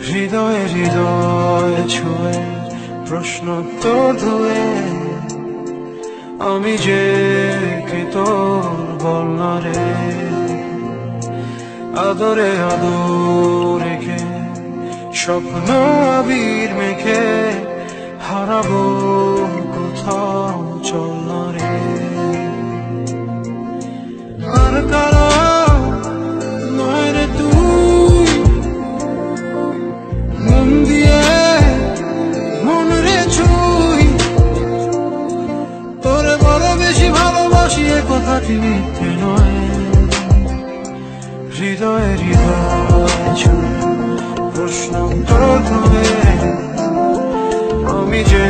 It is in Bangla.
হৃদয়ে হৃদয় ছুঁয়ে প্রশ্ন তো ধুয়ে আমি যে কি তোর বল না রে। আদরে আদর রেখে স্বপ্ন আবির মেখে হারাবো কোথাও চল না রে। আর কারো নয় রে তুই মন দিয়ে মন রে ছুই তোরে বড় বেশি ভালোবাসি এ কথাটি মিথ্যে নয়। হৃদয়ে হৃদয় ছুঁয়ে প্রশ্ন তো ধরে আমি যে